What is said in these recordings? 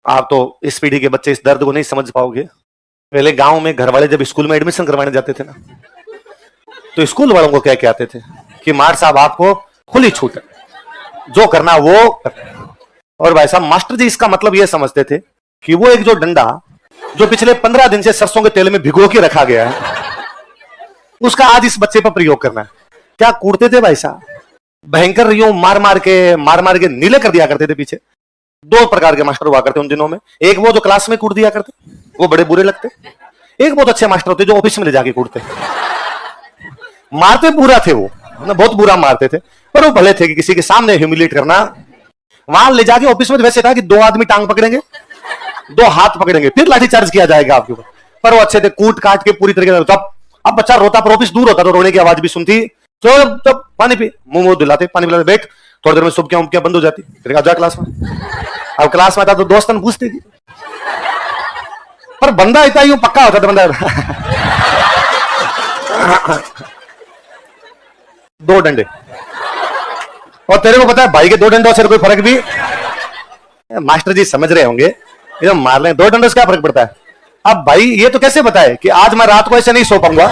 आप तो इस पीढ़ी के बच्चे इस दर्द को नहीं समझ पाओगे। पहले गांव में घर वाले जब स्कूल में एडमिशन करवाने जाते थे ना, तो स्कूल वालों को क्या कहते थे कि मार साहब आपको खुली छूट है, जो करना वो करना। और भाई साहब मास्टर जी इसका मतलब ये समझते थे कि वो एक जो डंडा जो पिछले 15 दिन से सरसों के तेल में भिगो के रखा गया है, उसका आज इस बच्चे पर प्रयोग करना है। क्या कूटते थे भाई साहब, भयंकर यूं मार मार के नीले कर दिया करते थे। पीछे दो प्रकार के मास्टर हुआ करते उन दिनों में, एक वो जो क्लास में कूट दिया करते, वो बड़े बुरे लगते। एक बहुत अच्छे मास्टर होते जो ऑफिस में ले जाके कूटते। मारते बुरा थे वो, बहुत बुरा मारते थे, पर वो भले थे कि किसी के सामने ह्यूमिलेट करना। वहां ले जाके ऑफिस में वैसे था कि 2 आदमी टांग पकड़ेंगे, 2 हाथ पकड़ेंगे, फिर लाठी चार्ज किया जाएगा आपके ऊपर। पर वो अच्छे थे, कूट काट के पूरी तरीके से। अब बच्चा रोता पर ऑफिस दूर होता तो रोने की आवाज भी सुनती, तो पानी पी, मुंह दिलाते, पानी पिलाते, बैठ, थोड़ी देर में सुबह क्या बंद हो जाती, फिर जा क्लास में। अब क्लास में आता तो दोस्तन पूछते थी, पर बंदा इतना यूं पक्का होता था बंदा। 2 डंडे, और तेरे को पता है भाई के 2 डंडों से कोई फर्क भी, मास्टर जी समझ रहे होंगे, ये तो मार लें 2 डंडों से क्या फर्क पड़ता है। अब भाई ये तो कैसे बताए कि आज मैं रात को ऐसे नहीं सो पाऊंगा,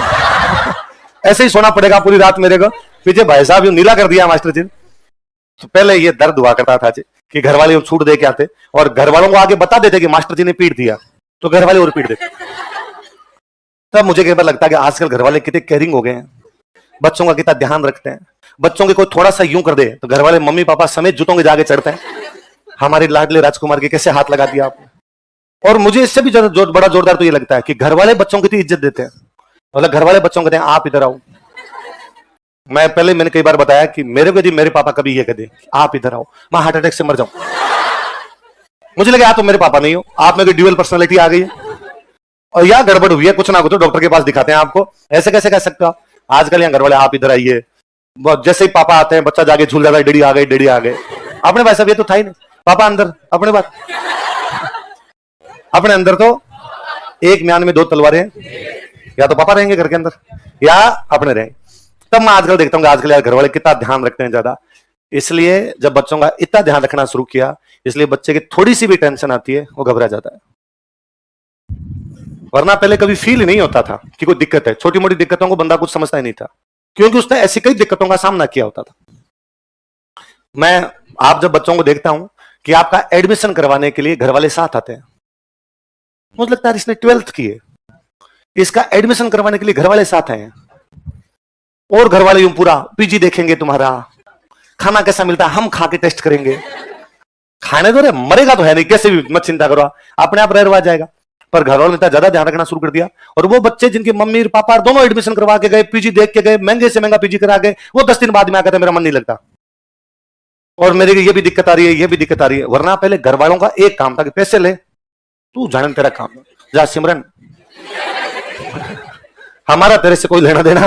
ऐसे ही सोना पड़ेगा पूरी रात मेरे को। पीछे भाई साहब यूं नीला कर दिया मास्टर जी। तो पहले ये दर्द हुआ करता था जी कि घर वाले छूट दे के आते और घर वालों को आगे बता देते कि मास्टर जी ने पीट दिया, तो घर वाले और पीट देते। तब मुझे कई बार लगता है कि आजकल घर वाले कितने केयरिंग हो गए हैं, बच्चों का कितना ध्यान रखते हैं। बच्चों के कोई थोड़ा सा यूं कर दे तो घर वाले मम्मी पापा समेत जूतों के जाके चढ़ते हैं, हमारे लाडले राजकुमार के कैसे हाथ लगा दिया आपने। और मुझे इससे भी बड़ा जोरदार तो ये लगता है कि घर वाले बच्चों की इज्जत देते हैं। मतलब घर वाले बच्चों कहते हैं आप इधर आओ। मैंने कई बार बताया कि मेरे को यदि मेरे पापा कभी ये कहते आप इधर आओ, मैं हार्ट अटैक से मर जाऊं। मुझे लगे आप तो मेरे पापा नहीं हो, आप में कोई ड्यूअल पर्सनालिटी आ गई है और या गड़बड़ हुई है, कुछ ना कुछ तो डॉक्टर के पास दिखाते हैं आपको। ऐसे कैसे कह सकते हो आप। आजकल यहाँ घर वाले आप इधर आइए, जैसे ही पापा आते हैं बच्चा जाके झूल जाता है, डेडी आ गए, डेडी आ गए। अपने भाई साहब ये तो था ही नहीं, पापा अंदर, अपने बात अपने अंदर तो एक म्यान में 2 तलवारें, या तो पापा रहेंगे घर के अंदर या अपने रहेंगे। तब मैं आजकल देखता हूँ आजकल यार घर वाले कितना ध्यान रखते हैं ज्यादा। इसलिए जब बच्चों का इतना ध्यान रखना शुरू किया, इसलिए बच्चे की थोड़ी सी भी टेंशन आती है वो घबरा जाता है। वरना पहले कभी फील नहीं होता था कि कोई दिक्कत है, छोटी मोटी दिक्कतों को बंदा कुछ समझता ही नहीं था, क्योंकि उसने ऐसी कई दिक्कतों का सामना किया होता था। आप जब बच्चों को देखता हूं कि आपका एडमिशन करवाने के लिए घर वाले साथ आते हैं, मुझे लगता है इसने 12th की है, इसका एडमिशन करवाने के लिए घर वाले साथ आए हैं। और घर वाले यूं पूरा पीजी देखेंगे, तुम्हारा खाना कैसा मिलता है हम खा के टेस्ट करेंगे। खाने तो रे मरेगा तो है नहीं, कैसे भी मत चिंता करो, अपने आप रह जाएगा। पर घर वालों ने इतना ज्यादा ध्यान रखना शुरू कर दिया, और वो बच्चे जिनके मम्मी और पापा दोनों एडमिशन करवा के गए, पीजी देख के गए, महंगे से महंगा पीजी करा गए, वो 10 दिन बाद में आकर मेरा मन नहीं लगता और मेरे ये भी दिक्कत आ रही है, ये भी दिक्कत आ रही है। वरना पहले घर वालों का एक काम था कि पैसे ले, तू जाने तेरा काम, जा सिमरन, हमारा तेरे से कोई लेना देना।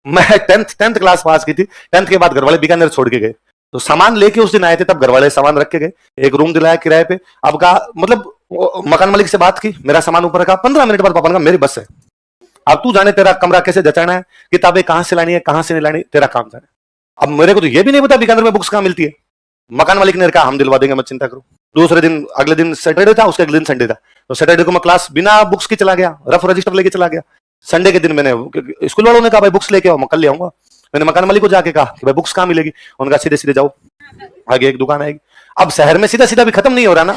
मैं 10th क्लास पास की थी, 10th के बाद घर वाले बीकानेर छोड़ के गए, तो सामान लेके उस दिन आए थे, तब घर वाले सामान रख के गए, एक रूम दिलाया किराए पे। अब का मतलब मकान मालिक से बात की, मेरा सामान ऊपर रखा, 15 मिनट बाद पापा ने कहा मेरी बस है, अब तू जाने तेरा कमरा कैसे जचाना है, किताबें कहां से लानी है कहां से नहीं लानी, तेरा काम जाने। अब मेरे को तो ये भी नहीं पता बीकानेर में बुक्स कहां मिलती है। मकान मालिक ने कहा हम दिलवा देंगे, मत चिंता करो। दूसरे दिन, अगले दिन सैटरडे था, उसके अगले दिन संडे था, तो सैटरडे को मैं क्लास बिना बुक्स की चला गया, रफ रजिस्टर लेके चला गया। संडे के दिन मैंने, स्कूल वालों ने कहा भाई बुक्स लेके आओ, मैं कल ले आऊंगा। मैंने मकान मालिक को जाके कहा कि भाई बुक्स कहां मिलेगी, उनका सीधे सीधे जाओ, आगे एक दुकान आएगी। अब शहर में सीधा सीधा भी खत्म नहीं हो रहा ना,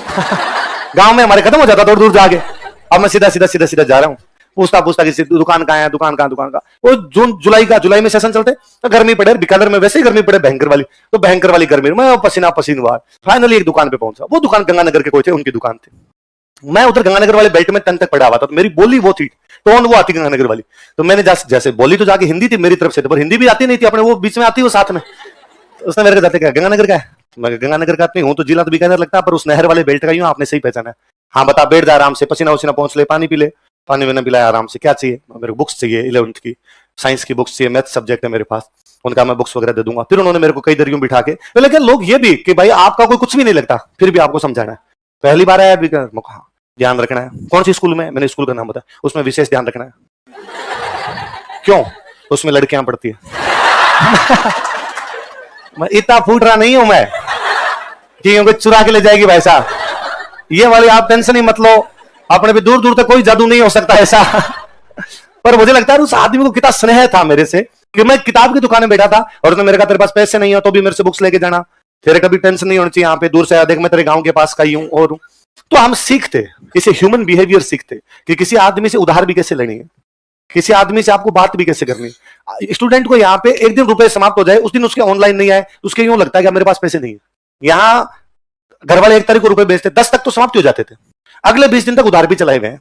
गांव में हमारे खत्म हो जाता दूर दूर जाके। अब मैं सीधा सीधा सीधा सीधा जा रहा हूँ, पूछता पूछता कि दुकान कहाँ है, दुकान का। वो जुलाई में सेशन चलते, तो गर्मी पड़े, बीकानेर में वैसे ही गर्मी पड़े भयंकर वाली, तो भयंकर वाली गर्मी में पसीना हुआ। फाइनली एक दुकान पे पहुंचा, वो दुकान गंगानगर के कोई थे, उनकी दुकान थी। मैं उधर गंगानगर वाले बेल्ट में 10th तक पढ़ा हुआ था, तो मेरी बोली वो थी, टोन वो आती गंगानगर वाली। तो मैंने जैसे बोली तो जाके हिंदी थी मेरी तरफ से, पर हिंदी भी आती नहीं थी अपने, वो बीच में आती वो साथ में। उसने मेरे को जाते क्या गंगानगर का है, मैं गंगानगर का नहीं हूँ, तो जिला तो बीकानेर लगता है, पर उस नहर वाले बेल्ट का ही हूँ, आपने सही पहचाना है। हाँ बता, बैठ जा आराम से, पसीना वसीना पहुंच ले, पानी पी ले। पानी मैंने पिलाया आराम से। क्या चाहिए? मेरे को बुक्स चाहिए, 11th की साइंस की बुक्स चाहिए, मैथ सब्जेक्ट है मेरे पास, उनका मैं बुक्स वगैरह दे दूंगा। फिर उन्होंने मेरे को कई दरियों बिठा के, लेकिन लोग ये भी कि भाई आपका कोई कुछ भी नहीं लगता, फिर भी आपको समझाना है। पहली बार आया बीकानेर, ध्यान रखना है। कौन सी स्कूल में? मैंने स्कूल का नाम बताया, उसमें विशेष ध्यान रखना है। क्यों? उसमें लड़कियां पढ़ती है। मैं इतना फूट रहा नहीं हूं मैं कि चुरा के ले जाएगी भाई साहब। ये वाली आप टेंशन ही मत लो, अपने भी दूर दूर तक कोई जादू नहीं हो सकता ऐसा। पर मुझे लगता है उस आदमी को कितना स्नेह था मेरे से कि मैं किताब की दुकान में बैठा था और उसने मेरे कहा तेरे पास पैसे नहीं हो तो भी मेरे से बुक्स लेके जाना, तेरे कभी टेंशन नहीं होनी चाहिए, यहाँ पे दूर से देख मैं तेरे गांव के पास का ही हूं और हूं। तो हम सीखते, इसे ह्यूमन बिहेवियर सीखते कि किसी आदमी से उधार भी कैसे लेनी है, किसी आदमी से आपको बात भी कैसे करनी है। स्टूडेंट को यहाँ पे एक दिन रुपए समाप्त हो जाए, उस दिन उसके ऑनलाइन नहीं आए, उसके यूं लगता है कि मेरे पास पैसे नहीं है। यहाँ घर वाले 1 तारीख को रुपए बेचते, 10 तक तो समाप्त हो जाते थे, अगले 20 दिन तक उधार भी चलाए हुए हैं।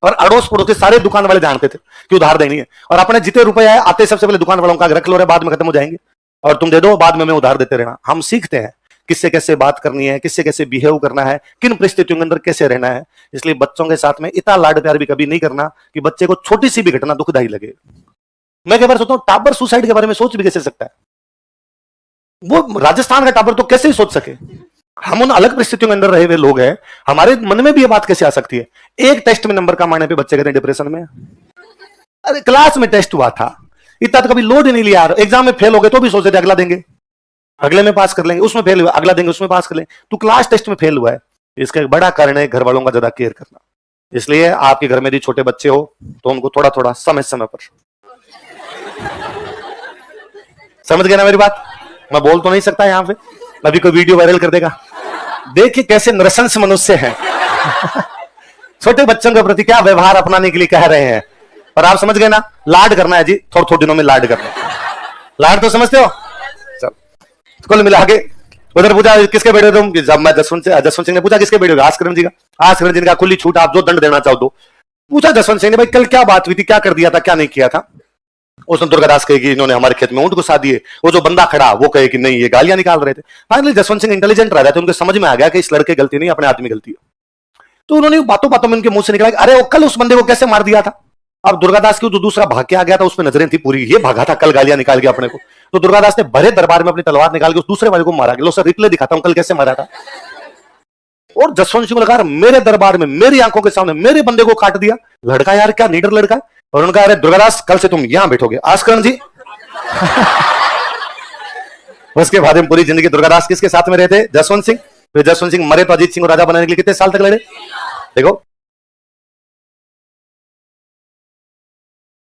और अड़ोस पड़ोस के सारे दुकान वाले जानते थे कि उधार देनी है, और अपने जितने रुपए आए आते सबसे पहले दुकान वालों का रख लो रे, बाद में खत्म हो जाएंगे और तुम दे दो, बाद में उधार देते रहना। हम सीखते हैं किससे कैसे बात करनी है, किससे कैसे बिहेव करना है, किन परिस्थितियों के अंदर कैसे रहना है। इसलिए बच्चों के साथ में इतना लाड प्यार भी कभी नहीं करना कि बच्चे को छोटी सी भी घटना दुखदायी लगे। मैं कई बार सोचता हूं टाबर सुसाइड के बारे में सोच भी कैसे सकता है, वो राजस्थान का टाबर तो कैसे ही सोच सके। हम उन अलग परिस्थितियों के अंदर रहे हुए लोग हैं, हमारे मन में भी ये बात कैसे आ सकती है। एक टेस्ट में नंबर कम आने पे बच्चे कहते हैं डिप्रेशन में। अरे क्लास में टेस्ट हुआ था, इतना तो कभी लोड ही नहीं लिया, एग्जाम में फेल हो गए तो भी सोचते थे अगला देंगे, अगले में पास कर लेंगे, उसमें फेल हुआ अगला देंगे उसमें पास कर लेंगे। तो क्लास टेस्ट में फेल हुआ है, इसका एक बड़ा कारण है घर वालों का ज्यादा केयर करना। इसलिए आपके घर में यदि छोटे बच्चे हो तो उनको थोड़ा थोड़ा समय समय पर, समझ गए ना मेरी बात। मैं बोल तो नहीं सकता यहां पे, अभी कोई वीडियो वायरल कर देगा, देखिए कैसे नृशंस मनुष्य हैं। छोटे बच्चों के प्रति क्या व्यवहार अपनाने के लिए कह रहे हैं, पर आप समझ गए ना, लाड करना है जी, थोड़े थोड़े दिनों में लाड करना। लाड तो समझते हो। चल कुल मिला के उधर पूछा किसके बेटे तुम, जब मैं जसवंत सिंह ने पूछा किसके बेटे हो, आस्करण जी का। आस्करण जी ने कहा खुली छूट, आप जो दंड देना चाहो दो। पूछा जसवंत सिंह ने भाई कल क्या बात हुई थी, क्या कर दिया था क्या नहीं किया था। उसने दुर्गादास कहे कि इन्होंने हमारे खेत में ऊंट घुसा दिए, वो जो बंदा खड़ा वो कहे कि नहीं ये गालियां निकाल रहे थे। फाइनली जसवंत सिंह इंटेलिजेंट रह रहे थे, उनके समझ में आ गया कि इस लड़के गलती नहीं अपने आदमी गलती है। तो उन्होंने बातों बातों में उनके मुंह से निकला अरे वो कल उस बंदे को कैसे मार दिया था। अब दुर्गादास की जो दूसरा भाग के आ गया था उसमें नजरें थी पूरी, ये भागा था कल गालियां निकाल के अपने को। तो दुर्गादास ने भरे दरबार में अपनी तलवार निकाल के उस दूसरे वाले को मारा, लो सर रिप्ले दिखाता हूं कल कैसे मारा था। और जसवंत सिंह को लगा मेरे दरबार में मेरी आंखों के सामने मेरे बंदे को काट दिया, लड़का यार क्या नीडर लड़का है। और उनका अरे दुर्गादास कल से तुम यहां बैठोगे आस्करण जी। उसके बाद में पूरी जिंदगी दुर्गादास किसके साथ में रहते, जसवंत सिंह। फिर जसवंत सिंह मरे तो अजीत सिंह को राजा बनाने के लिए कितने साल तक लड़े, देखो